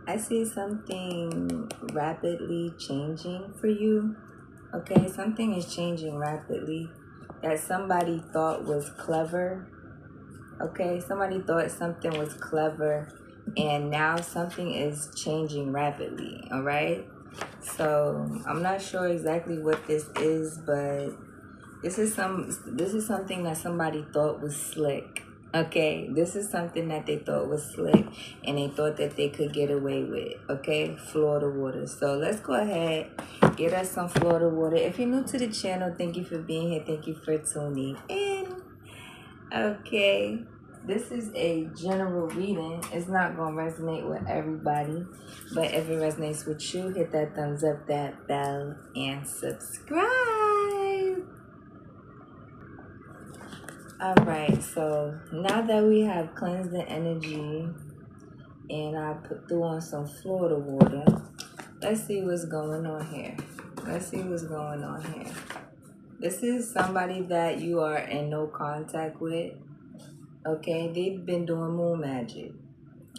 I see something rapidly changing for you. Okay, something is changing rapidly that somebody thought was clever. Okay, somebody thought something was clever, and now something is changing rapidly. All right, so I'm not sure exactly what this is, but this is something that somebody thought was slick. Okay, this is something that they thought was slick and they thought that they could get away with. Okay, Florida water. So let's go ahead, get us some Florida water. If you're new to the channel, thank you for being here. Thank you for tuning in. Okay, this is a general reading. It's not going to resonate with everybody, but if it resonates with you, hit that thumbs up, that bell, and subscribe. All right, so now that we have cleansed the energy and I threw on some Florida water, let's see what's going on here. Let's see what's going on here. This is somebody that you are in no contact with. Okay, they've been doing moon magic.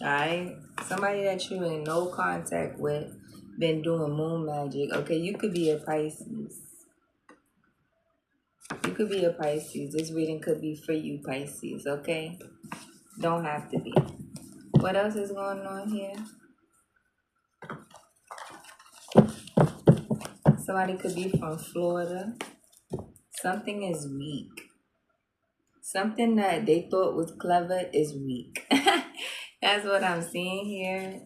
All right, somebody that you're in no contact with, been doing moon magic. Okay, you could be a Pisces. You could be a Pisces. This reading could be for you, Pisces. Okay, don't have to be. What else is going on here? Somebody could be from Florida. Something is weak. Something that they thought was clever is weak. That's what I'm seeing here.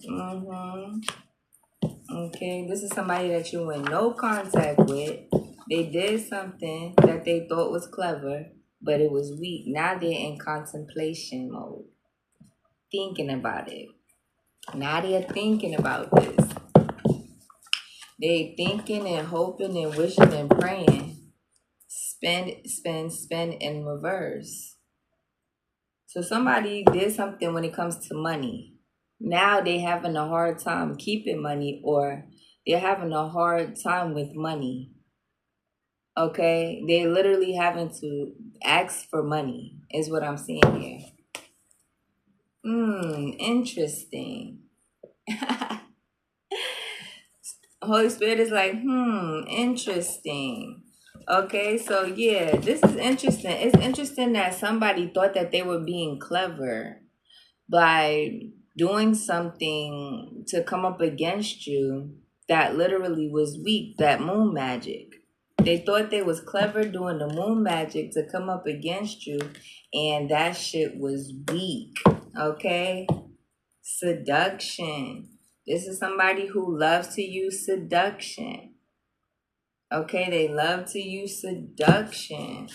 Okay, this is somebody that you in no contact with. They did something that they thought was clever, but it was weak. Now they're in contemplation mode, thinking about it. Now they're thinking about this. They thinking and hoping and wishing and praying. Spend in reverse. So somebody did something when it comes to money. Now they having a hard time keeping money, or they're having a hard time with money. Okay, they're literally having to ask for money is what I'm seeing here. Interesting. Holy Spirit is like, interesting. Okay, so yeah, this is interesting. It's interesting that somebody thought that they were being clever by doing something to come up against you that literally was weak, that moon magic. They thought they was clever doing the moon magic to come up against you, and that shit was weak. Okay? Seduction. This is somebody who loves to use seduction. Okay, they love to use seduction.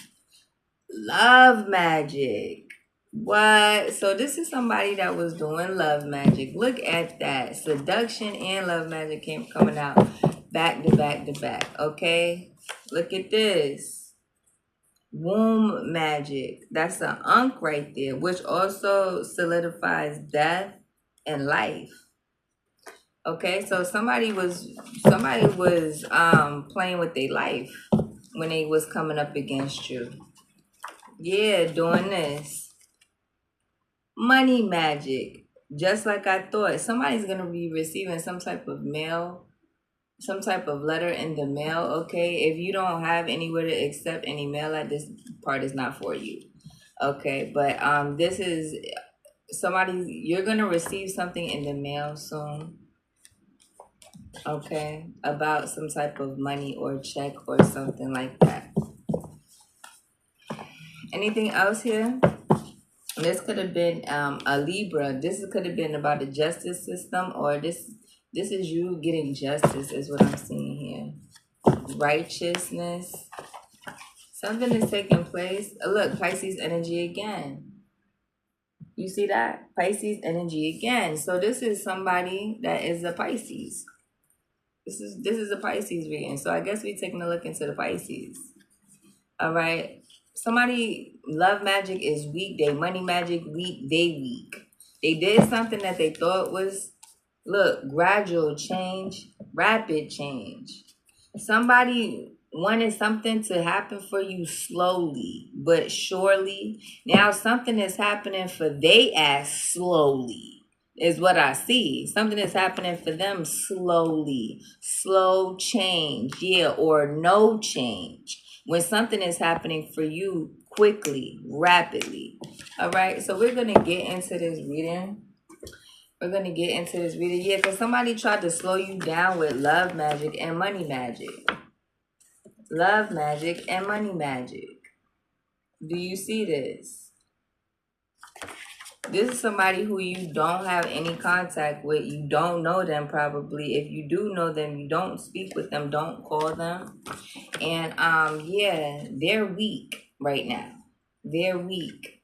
Love magic. What? So this is somebody that was doing love magic. Look at that. Seduction and love magic came coming out back to back to back. Okay? Look at this. Womb magic. That's an Ankh right there, which also solidifies death and life. Okay, so somebody was playing with their life when they was coming up against you. Yeah, doing this. Money magic. Just like I thought. Somebody's gonna be receiving some type of mail, some type of letter in the mail. Okay. If you don't have anywhere to accept any mail at this part is not for you. Okay, but this is somebody, you're gonna receive something in the mail soon. Okay, about some type of money or check or something like that. Anything else here? This could have been a Libra. This could have been about the justice system, or this is you getting justice is what I'm seeing here. Righteousness. Something is taking place. Look, Pisces energy again. You see that? Pisces energy again. So this is somebody that is a Pisces. This is a Pisces reading. So I guess we're taking a look into the Pisces. All right. Somebody love magic is weak. They money magic weak. They weak. They did something that they thought was, look, gradual change, rapid change. Somebody wanted something to happen for you slowly but surely. Now something is happening for they ass slowly. is what I see. Something is happening for them slowly. Slow change, yeah, or no change. When something is happening for you quickly, rapidly. All right, so we're going to get into this reading. Yeah, because somebody tried to slow you down with love magic and money magic. Love magic and money magic. Do you see this? This is somebody who you don't have any contact with. You don't know them probably. If you do know them, you don't speak with them, don't call them. And yeah, they're weak right now. They're weak.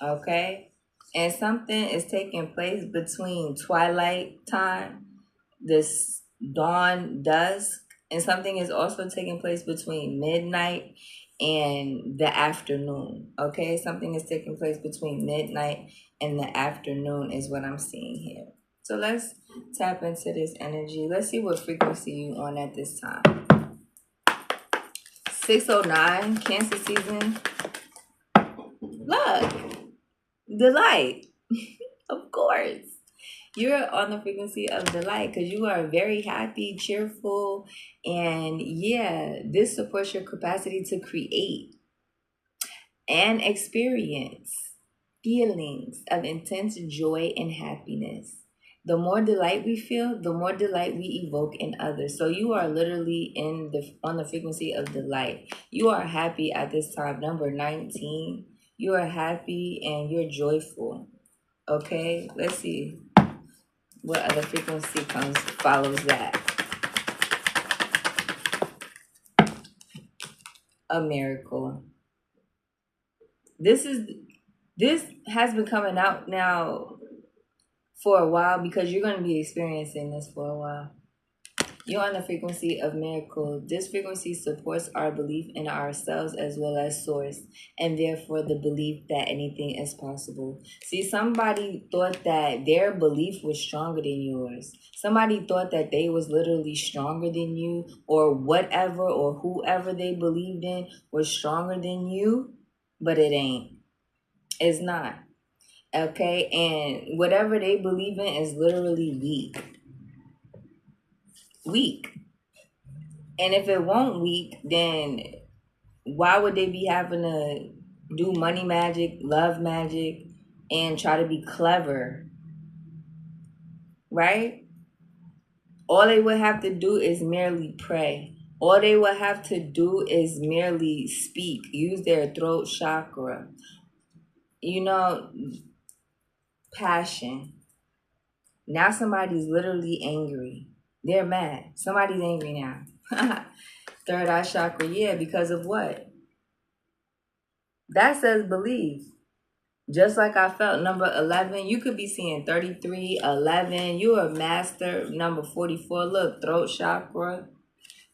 Okay? And something is taking place between twilight time, this dawn, dusk, and something is also taking place between midnight and the afternoon. Okay, something is taking place between midnight and the afternoon is what I'm seeing here. So let's tap into this energy. Let's see what frequency you on at this time. 609, Cancer season. Look, delight. Of course. You're on the frequency of delight because you are very happy, cheerful, and yeah, this supports your capacity to create and experience feelings of intense joy and happiness. The more delight we feel, the more delight we evoke in others. So you are literally on the frequency of delight. You are happy at this time, number 19. You are happy and you're joyful. Okay, let's see what other frequency follows that. A miracle. This has been coming out now for a while because you're going to be experiencing this for a while. You're on the frequency of miracle. This frequency supports our belief in ourselves as well as source, and therefore the belief that anything is possible. See, somebody thought that their belief was stronger than yours. Somebody thought that they was literally stronger than you, or whatever or whoever they believed in was stronger than you, but it ain't. It's not. Okay? And whatever they believe in is literally weak. Weak. And if it won't weak, then why would they be having to do money magic, love magic, and try to be clever? Right? All they would have to do is merely pray. All they would have to do is merely speak, use their throat chakra. You know, passion. Now somebody's literally angry. They're mad. Somebody's angry now. Third eye chakra, yeah, because of what? That says believe. Just like I felt number 11, you could be seeing 33, 11. You're a master. Number 44, look, throat chakra.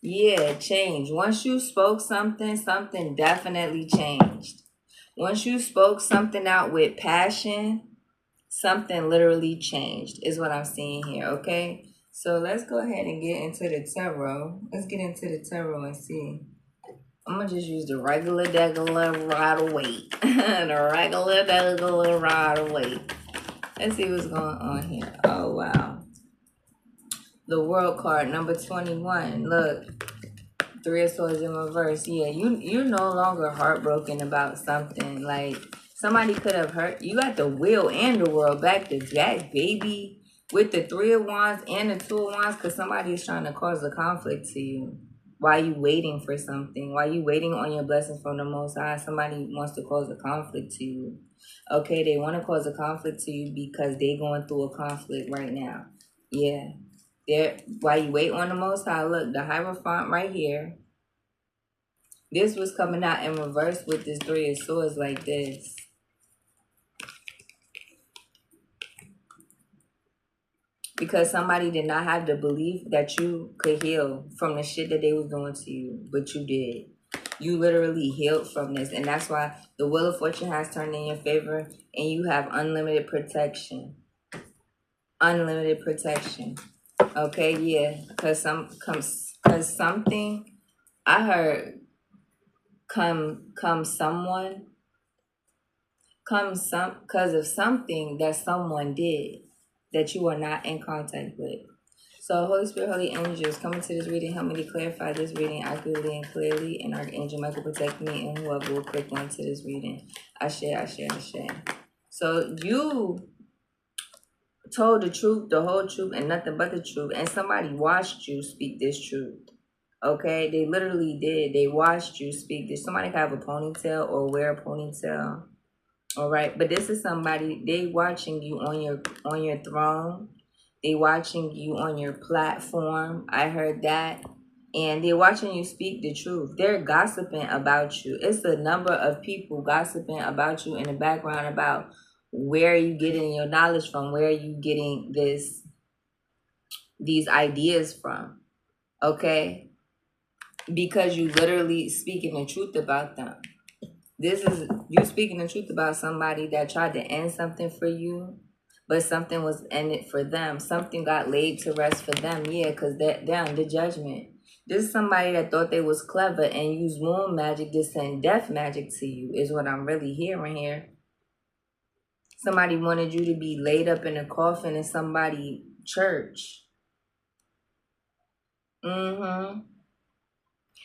Yeah, change. Once you spoke something, something definitely changed. Once you spoke something out with passion, something literally changed is what I'm seeing here, okay? So let's go ahead and get into the tarot. Let's get into the tarot and see. I'm going to just use the regular Rider-Waite. The regular Rider-Waite. Let's see what's going on here. Oh, wow. The World card, number 21. Look. 3 of Swords in reverse. Yeah, you're no longer heartbroken about something. Like, somebody could have hurt. You got the Wheel and the World back to back, baby. With the 3 of Wands and the 2 of Wands, because somebody is trying to cause a conflict to you. Why you waiting for something? Why you waiting on your blessings from the Most High? Somebody wants to cause a conflict to you. Okay, they want to cause a conflict to you because they going through a conflict right now. Yeah. While you wait on the Most High, look, the Hierophant right here. This was coming out in reverse with this 3 of Swords like this. Because somebody did not have the belief that you could heal from the shit that they was doing to you. But you did. You literally healed from this. And that's why the Wheel of Fortune has turned in your favor. And you have unlimited protection. Unlimited protection. Okay, yeah. Because something, I heard come someone. comes because of something that someone did that you are not in contact with. So, Holy Spirit, Holy Angels, coming to this reading, help me to clarify this reading accurately and clearly. And Archangel Michael protect me and whoever will click onto this reading. Ashe, Ashe, Ashe. So, you told the truth, the whole truth, and nothing but the truth. And somebody watched you speak this truth. Okay? They literally did. They watched you speak this. Somebody could have a ponytail or wear a ponytail. All right? But this is somebody, they watching you on your throne. They watching you on your platform. I heard that. And they're watching you speak the truth. They're gossiping about you. It's a number of people gossiping about you in the background about where are you getting your knowledge from? Where are you getting these ideas from? Okay? Because you literally speaking the truth about them. This is you speaking the truth about somebody that tried to end something for you, but something was ended for them. Something got laid to rest for them. Yeah, because down the judgment. This is somebody that thought they was clever and used moon magic to send death magic to you, is what I'm really hearing here. Somebody wanted you to be laid up in a coffin in somebody's church.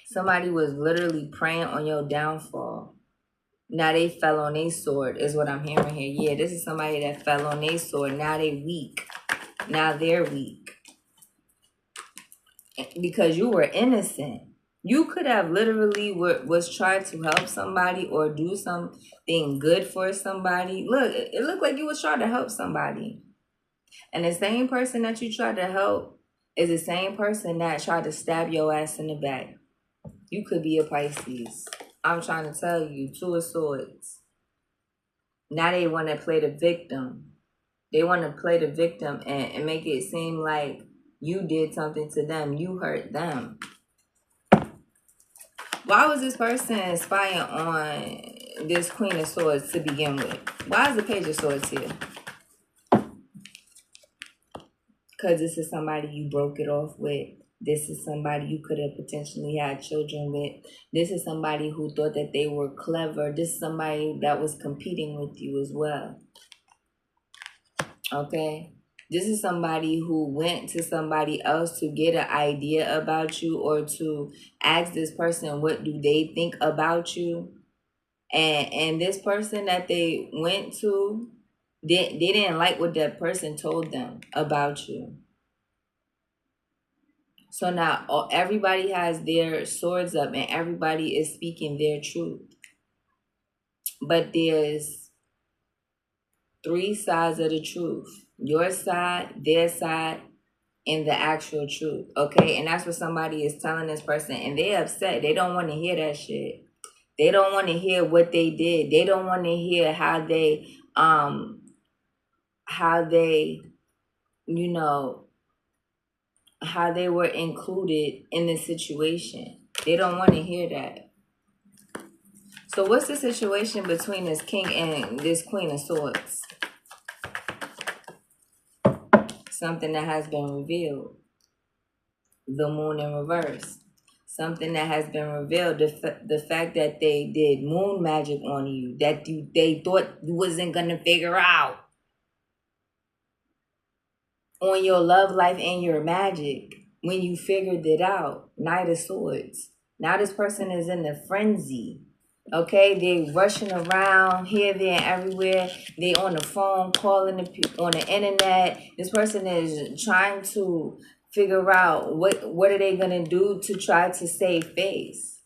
Somebody was literally praying on your downfall. Now they fell on their sword, is what I'm hearing here. Yeah, this is somebody that fell on their sword. Now they weak. Now they're weak. Because you were innocent. You could have literally was trying to help somebody or do something good for somebody. Look, it looked like you was trying to help somebody. And the same person that you tried to help is the same person that tried to stab your ass in the back. You could be a Pisces. I'm trying to tell you, Two of Swords. Now they want to play the victim. They want to play the victim and make it seem like you did something to them. You hurt them. Why was this person spying on this Queen of Swords to begin with? Why is the Page of Swords here? Because this is somebody you broke it off with. This is somebody you could have potentially had children with. This is somebody who thought that they were clever. This is somebody that was competing with you as well. Okay? This is somebody who went to somebody else to get an idea about you or to ask this person what do they think about you. And this person that they went to, they didn't like what that person told them about you. So now everybody has their swords up and everybody is speaking their truth. But there's three sides of the truth. Your side, their side, and the actual truth. Okay? And that's what somebody is telling this person. And they upset. They don't want to hear that shit. They don't want to hear what they did. They don't want to hear how they how they were included in the situation. They don't want to hear that. So what's the situation between this king and this Queen of Swords? Something that has been revealed. The moon in reverse. Something that has been revealed. The fact that they did moon magic on you. That they thought you wasn't going to figure out. On your love life and your magic. When you figured it out. Knight of Swords. Now this person is in a frenzy. Okay, they rushing around here, there, and everywhere. They on the phone, calling on the internet. This person is trying to figure out what are they gonna do to try to save face.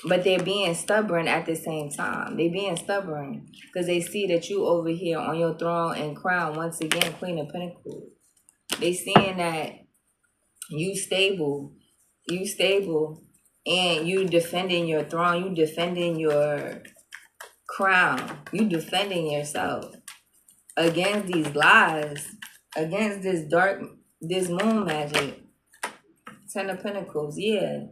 But they're being stubborn at the same time. They're being stubborn because they see that you over here on your throne and crown once again, Queen of Pentacles. They seeing that you stable. And you defending your throne, you defending your crown, you defending yourself against these lies, against this moon magic. Ten of Pentacles, yeah.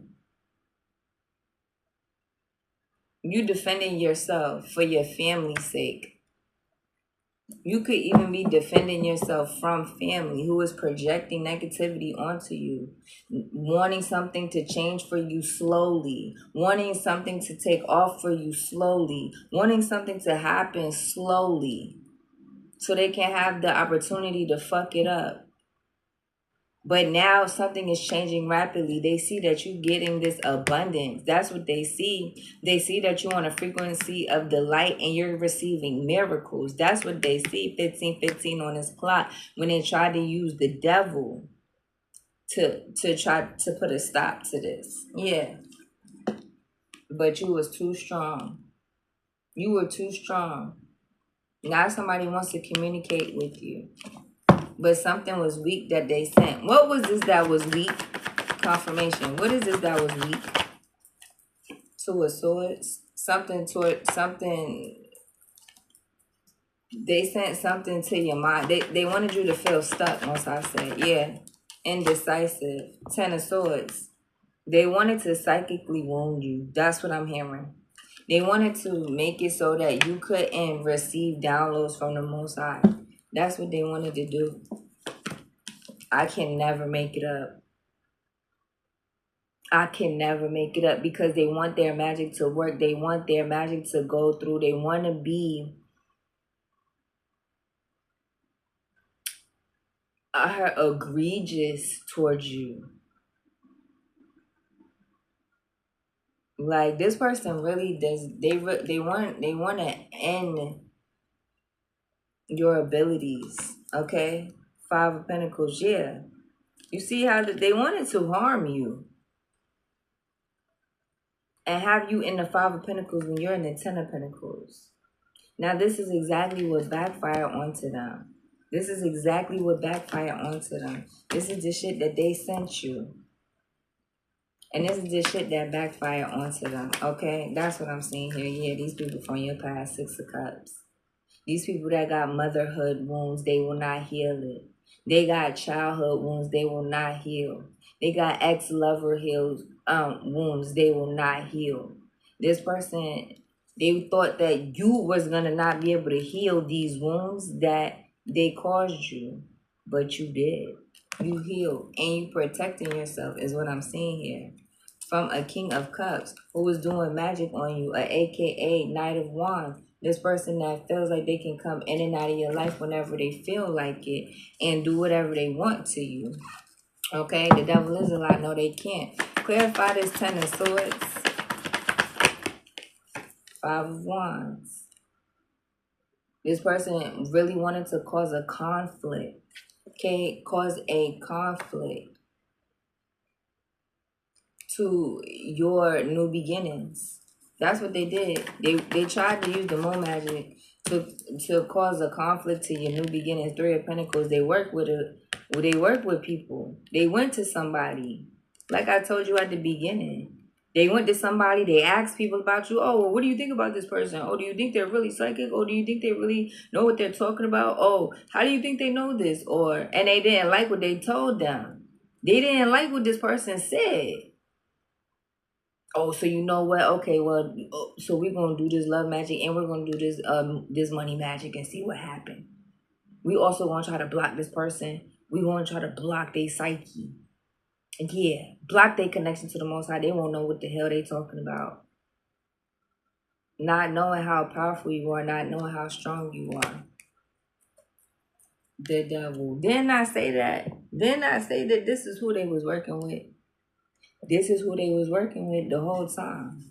You defending yourself for your family's sake. You could even be defending yourself from family who is projecting negativity onto you, wanting something to change for you slowly, wanting something to take off for you slowly, wanting something to happen slowly so they can have the opportunity to fuck it up. But now something is changing rapidly. They see that you're getting this abundance. That's what they see. They see that you're on a frequency of the light and you're receiving miracles. That's what they see. 1515 on this clock when they try to use the devil to try to put a stop to this. Yeah. But you was too strong. You were too strong. Now somebody wants to communicate with you. But something was weak that they sent. What was this that was weak? Confirmation. What is this that was weak? Two of Swords. Something toward something. They sent something to your mind. They wanted you to feel stuck, once I said. Yeah. Indecisive. Ten of Swords. They wanted to psychically wound you. That's what I'm hearing. They wanted to make it so that you couldn't receive downloads from the Most High. That's what they wanted to do. I can never make it up. I can never make it up because they want their magic to work. They want their magic to go through. They want to be egregious towards you. Like, this person really does. They want to end your abilities. Okay, Five of Pentacles. Yeah, you see how they wanted to harm you and have you in the Five of Pentacles when you're in the Ten of Pentacles. Now, this is exactly what backfired onto them. This is exactly what backfired onto them. This is the shit that they sent you. And this is the shit that backfired onto them. Okay? That's what I'm seeing here. Yeah, these people from your past, Six of Cups. These people that got motherhood wounds, they will not heal it. They got childhood wounds, they will not heal. They got ex-lover wounds, they will not heal. This person, they thought that you was gonna not be able to heal these wounds that they caused you, but you did. You healed and you protecting yourself is what I'm seeing here. From a King of Cups who was doing magic on you, a AKA Knight of Wands. This person that feels like they can come in and out of your life whenever they feel like it and do whatever they want to you. Okay, the devil is a lie. No, they can't. Clarify this Ten of Swords. Five of Wands. This person really wanted to cause a conflict. Okay, cause a conflict to your new beginnings. That's what they did. They tried to use the moon magic to cause a conflict to your new beginnings. Three of Pentacles. They work with people. They went to somebody. Like I told you at the beginning. They went to somebody. They asked people about you. Oh, well, what do you think about this person? Oh, do you think they're really psychic? Oh, do you think they really know what they're talking about? Oh, how do you think they know this? And they didn't like what they told them. They didn't like what this person said. Oh, so you know what? Okay, well, so we're gonna do this love magic and we're gonna do this money magic and see what happens. We also gonna try to block this person. We gonna try to block their psyche. And yeah, block their connection to the Most High. They won't know what the hell they talking about. Not knowing how powerful you are, not knowing how strong you are. The devil. Didn't I say that? Didn't I say that this is who they was working with? This is who they was working with the whole time.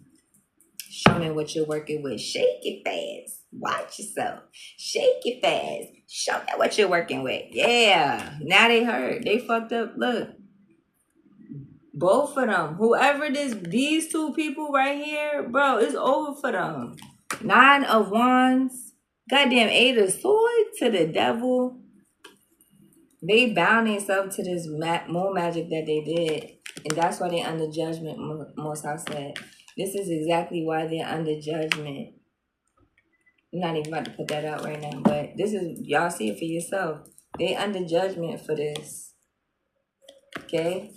Show me what you're working with. Shake it fast. Watch yourself. Shake it fast. Show me what you're working with. Yeah. Now they heard. They fucked up. Look. Both of them. Whoever these two people right here, bro, it's over for them. Nine of Wands. Goddamn Eight of Swords to the devil. They bound themselves to this moon magic that they did. And that's why they're under judgment, Most High said. This is exactly why they're under judgment. I'm not even about to put that out right now. But this is, y'all see it for yourself. They under judgment for this. Okay?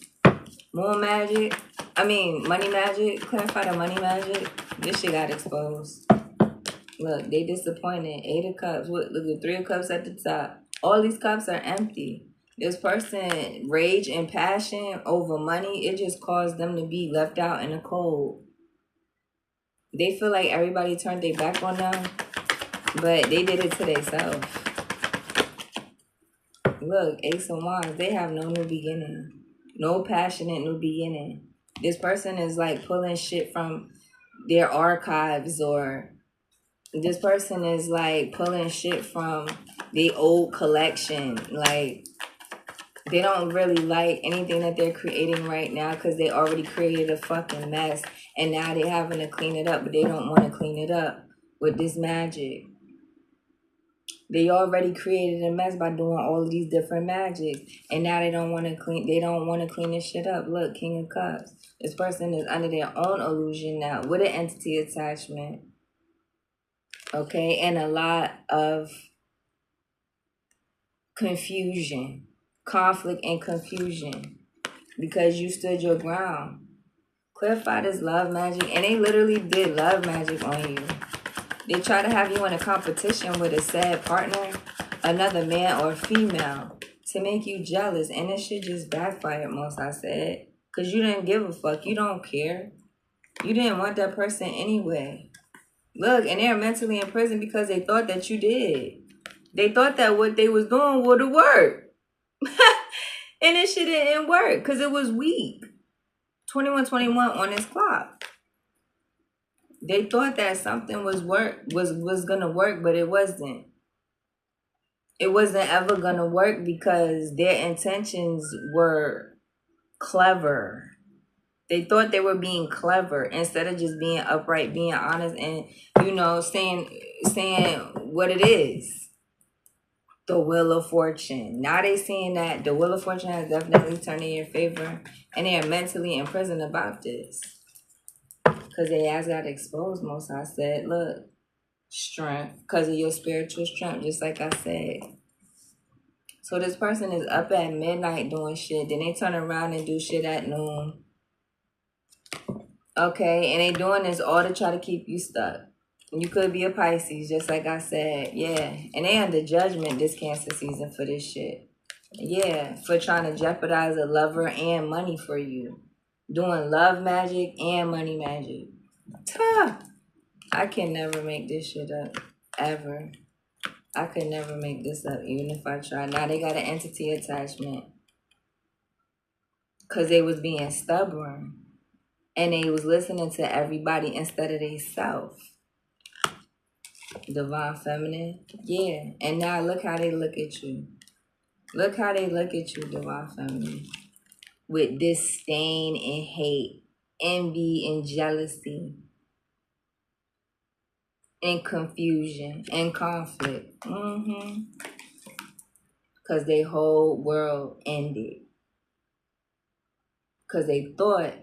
Moon magic. Money magic. Clarify the money magic. This shit got exposed. Look, they disappointed. 8 of Cups. Look at 3 of Cups at the top. All these cups are empty. This person, rage and passion over money, it just caused them to be left out in the cold. They feel like everybody turned their back on them, but they did it to themselves. Look, Ace of Wands, they have no new beginning. No passionate new beginning. This person is like pulling shit from their archives, or this person is like pulling shit from the old collection. Like, they don't really like anything that they're creating right now because they already created a fucking mess, and now they're having to clean it up, but they don't want to clean it up with this magic. They already created a mess by doing all of these different magics, and now they don't want to clean. They don't want to clean this shit up. Look, King of Cups. This person is under their own illusion now with an entity attachment. Okay, and a lot of confusion, conflict, and confusion because you stood your ground. Clarify this love magic, and they literally did love magic on you. They try to have you in a competition with a sad partner, another man or female, to make you jealous. And this shit just backfired, most I said. Because you didn't give a fuck. You don't care. You didn't want that person anyway. Look, and they're mentally in prison because they thought that you did. They thought that what they was doing would have worked. And this shit didn't work because it was weak. 2121 on this clock. They thought that something was gonna work, but it wasn't. It wasn't ever gonna work because their intentions were clever. They thought they were being clever instead of just being upright, being honest, and saying what it is. The Wheel of Fortune. Now they seeing that the Wheel of Fortune has definitely turned in your favor, and they are mentally in prison about this. Because they ass got exposed, most I said. Look, strength. Because of your spiritual strength, just like I said. So this person is up at midnight doing shit. Then they turn around and do shit at noon. Okay, and they doing this all to try to keep you stuck. You could be a Pisces, just like I said. Yeah, and they under judgment this Cancer season for this shit. Yeah, for trying to jeopardize a lover and money for you. Doing love magic and money magic. I can never make this shit up. Ever. I could never make this up, even if I tried. Now they got an entity attachment. Because they was being stubborn. And they was listening to everybody instead of themselves. Divine Feminine. Yeah. And now look how they look at you. Look how they look at you, Divine Feminine. With disdain and hate, envy and jealousy, and confusion and conflict. Because their whole world ended. Because they thought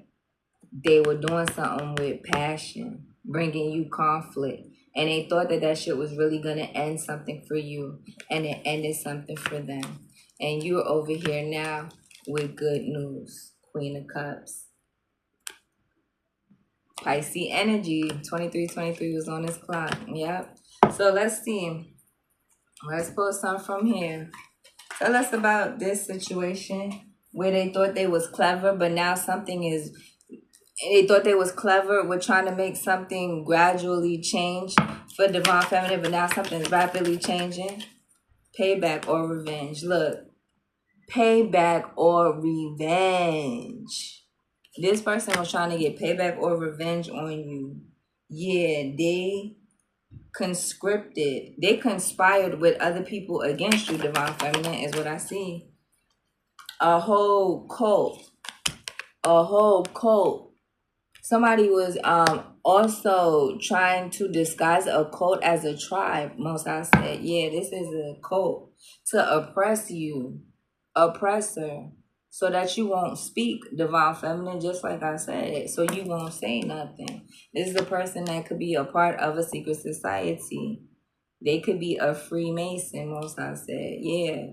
they were doing something with passion, bringing you conflict. And they thought that that shit was really going to end something for you. And it ended something for them. And you're over here now with good news. Queen of Cups. Pisces energy. 2323 was on this clock. Yep. So let's see. Let's pull some from here. Tell us about this situation where they thought they was clever, but now something is... They thought they was clever with trying to make something gradually change for Divine Feminine, but now something's rapidly changing. Payback or revenge. Look. Payback or revenge. This person was trying to get payback or revenge on you. Yeah, they conspired with other people against you, Divine Feminine, is what I see. A whole cult. Somebody was also trying to disguise a cult as a tribe. Most I said, yeah, this is a cult to oppress you, oppressor, so that you won't speak, Divine Feminine, just like I said, so you won't say nothing. This is a person that could be a part of a secret society. They could be a Freemason, most I said, yeah.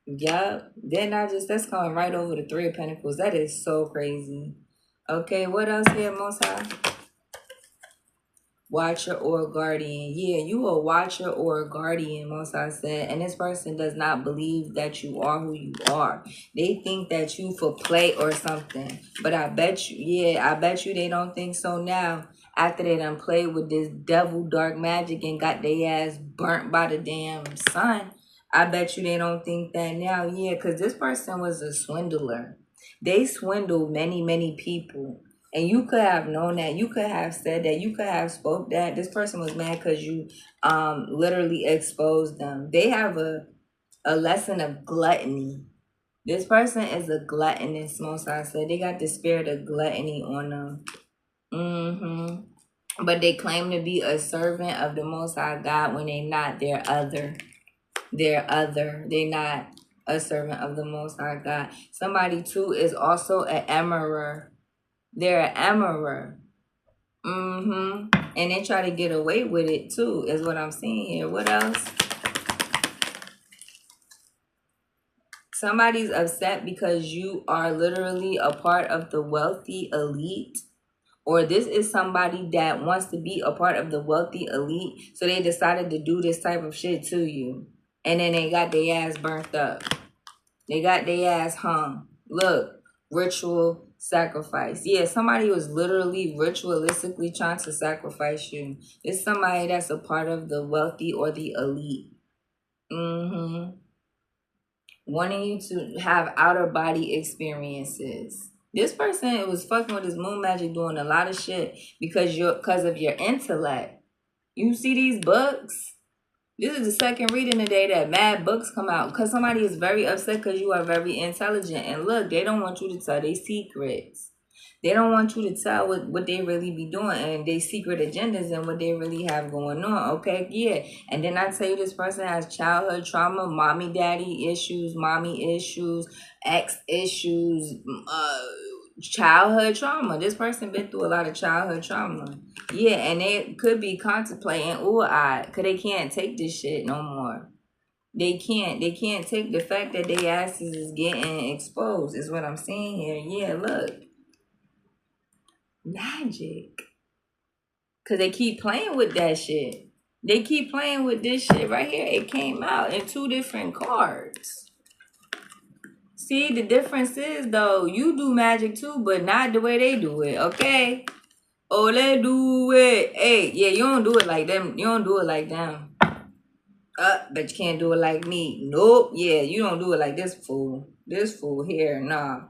Yup. Then that's coming right over the 3 of Pentacles. That is so crazy. Okay, what else here, Most High? Watcher or guardian. Yeah, you a watcher or a guardian, most I said. And this person does not believe that you are who you are. They think that you for play or something. But I bet you, yeah, I bet you they don't think so now. After they done played with this devil dark magic and got their ass burnt by the damn sun. I bet you they don't think that now. Yeah, because this person was a swindler. They swindled many, many people. And you could have known that. You could have said that. You could have spoke that. This person was mad because you literally exposed them. They have a lesson of gluttony. This person is a gluttonous, most I said. They got the spirit of gluttony on them. But they claim to be a servant of the Most High God when they not. They're other. They're other. They not a servant of the Most High God. Somebody too is also an emerer. They're an emerer. And they try to get away with it too, is what I'm seeing here. What else? Somebody's upset because you are literally a part of the wealthy elite. Or this is somebody that wants to be a part of the wealthy elite. So they decided to do this type of shit to you. And then they got their ass burnt up. They got their ass hung. Look, ritual sacrifice. Yeah, somebody was literally ritualistically trying to sacrifice you. It's somebody that's a part of the wealthy or the elite. Wanting you to have outer body experiences. This person was fucking with his moon magic, doing a lot of shit because of your intellect. You see these books? This is the second reading today that mad books come out because somebody is very upset because you are very intelligent. And look, they don't want you to tell their secrets. They don't want you to tell what they really be doing and their secret agendas and what they really have going on. Okay, yeah. And then I tell you, this person has childhood trauma, mommy, daddy issues, ex issues, childhood trauma. This person been through a lot of childhood trauma. Yeah, and they could be contemplating, because they can't take this shit no more. They can't take the fact that their asses is getting exposed, is what I'm seeing here. Yeah, look. Magic. Because they keep playing with that shit. They keep playing with this shit right here. It came out in 2 different cards. See, the difference is, though, you do magic too, but not the way they do it, okay? Oh, they do it. Hey, yeah, you don't do it like them. You don't do it like them. But you can't do it like me. Nope. Yeah, you don't do it like this fool. This fool here, nah.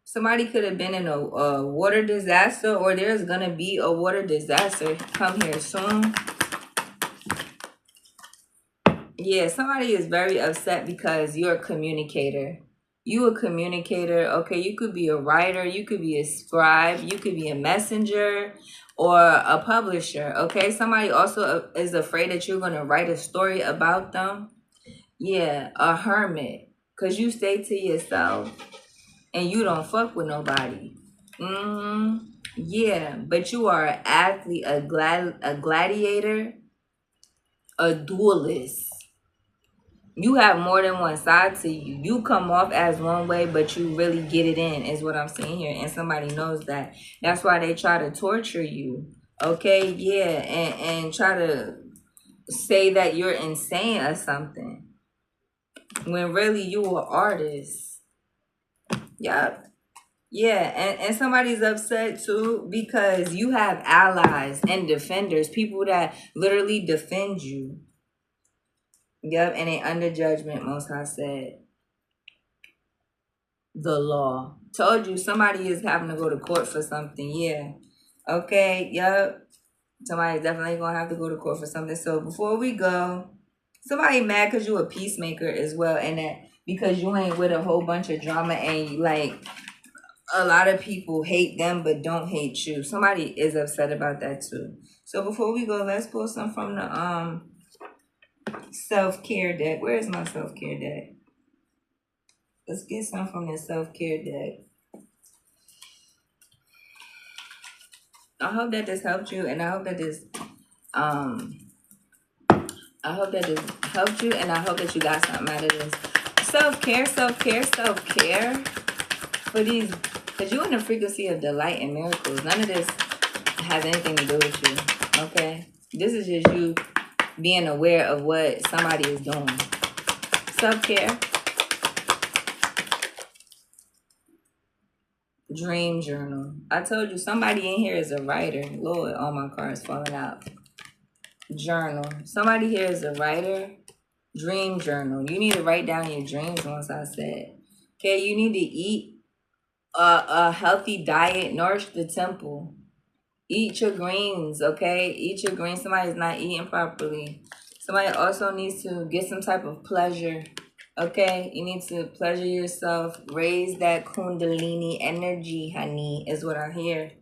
Somebody could have been in a water disaster, or there's gonna be a water disaster come here soon. Yeah, somebody is very upset because you're a communicator. You a communicator, okay? You could be a writer, you could be a scribe, you could be a messenger, or a publisher, okay? Somebody also is afraid that you're gonna write a story about them. Yeah, a hermit, because you stay to yourself and you don't fuck with nobody. Yeah, but you are an athlete, a gladiator, a duelist. You have more than one side to you. You come off as one way, but you really get it in, is what I'm saying here. And somebody knows that. That's why they try to torture you. Okay, yeah, and try to say that you're insane or something. When really you are an artist. Yep. Yeah, and somebody's upset too because you have allies and defenders, people that literally defend you. Yep, and they under judgment, most I said. The law. Told you somebody is having to go to court for something, yeah. Okay, yep. Somebody's definitely gonna have to go to court for something. So before we go, somebody mad because you a peacemaker as well, and that because you ain't with a whole bunch of drama and you like a lot of people hate them but don't hate you. Somebody is upset about that too. So before we go, let's pull some from the self-care deck. Where is my self-care deck? Let's get some from the self-care deck. I hope that this helped you, and I hope that this helped you, and I hope that you got something out of this. Self-care for these, because you're in the frequency of delight and miracles. None of this has anything to do with you. Okay? This is just you being aware of what somebody is doing. Self-care. Dream journal. I told you somebody in here is a writer. Lord, all my cards falling out. Journal. Somebody here is a writer. Dream journal. You need to write down your dreams, once I said. Okay, you need to eat a healthy diet. Nourish the temple. Eat your greens, okay? Eat your greens. Somebody's not eating properly. Somebody also needs to get some type of pleasure, okay? You need to pleasure yourself. Raise that kundalini energy, honey, is what I hear.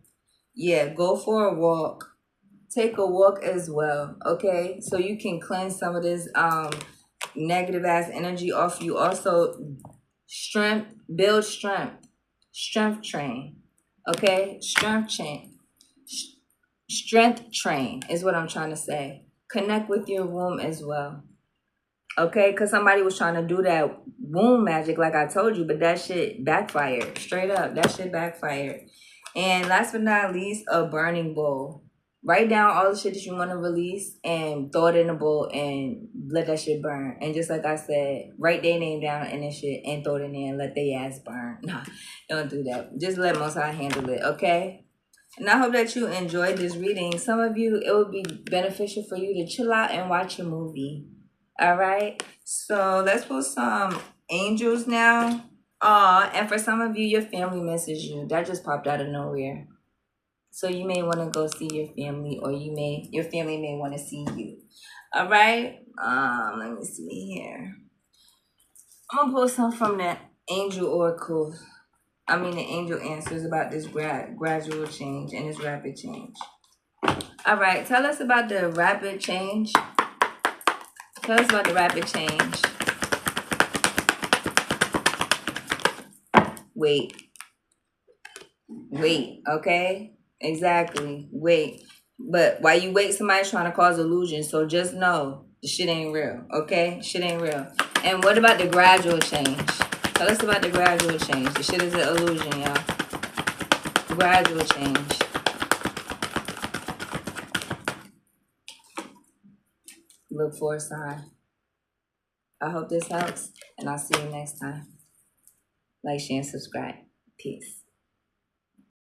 Yeah, go for a walk. Take a walk as well, okay? So you can cleanse some of this negative ass energy off you. Also, build strength train, okay? Strength train is what I'm trying to say. Connect with your womb as well, okay? Because somebody was trying to do that womb magic like I told you, but that shit backfired. Straight up, that shit backfired. And last but not least, a burning bowl. Write down all the shit that you want to release and throw it in a bowl and let that shit burn. And just like I said, write their name down in this shit and throw it in there and let their ass burn. Nah, don't do that. Just let Most High handle it, okay? And I hope that you enjoyed this reading. Some of you, it would be beneficial for you to chill out and watch a movie. All right? So let's put some angels now. And for some of you, your family misses you. That just popped out of nowhere. So you may want to go see your family, or your family may want to see you. All right? Let me see here. I'm gonna pull some from the angel oracle. The angel answers about this gradual change and this rapid change. All right, tell us about the rapid change. Tell us about the rapid change. Wait, okay? Exactly, wait. But while you wait, somebody's trying to cause illusion, so just know the shit ain't real, okay? Shit ain't real. And what about the gradual change? Tell us about the gradual change. The shit is an illusion, y'all. Gradual change. Look for a sign. I hope this helps, and I'll see you next time. Like, share, and subscribe. Peace.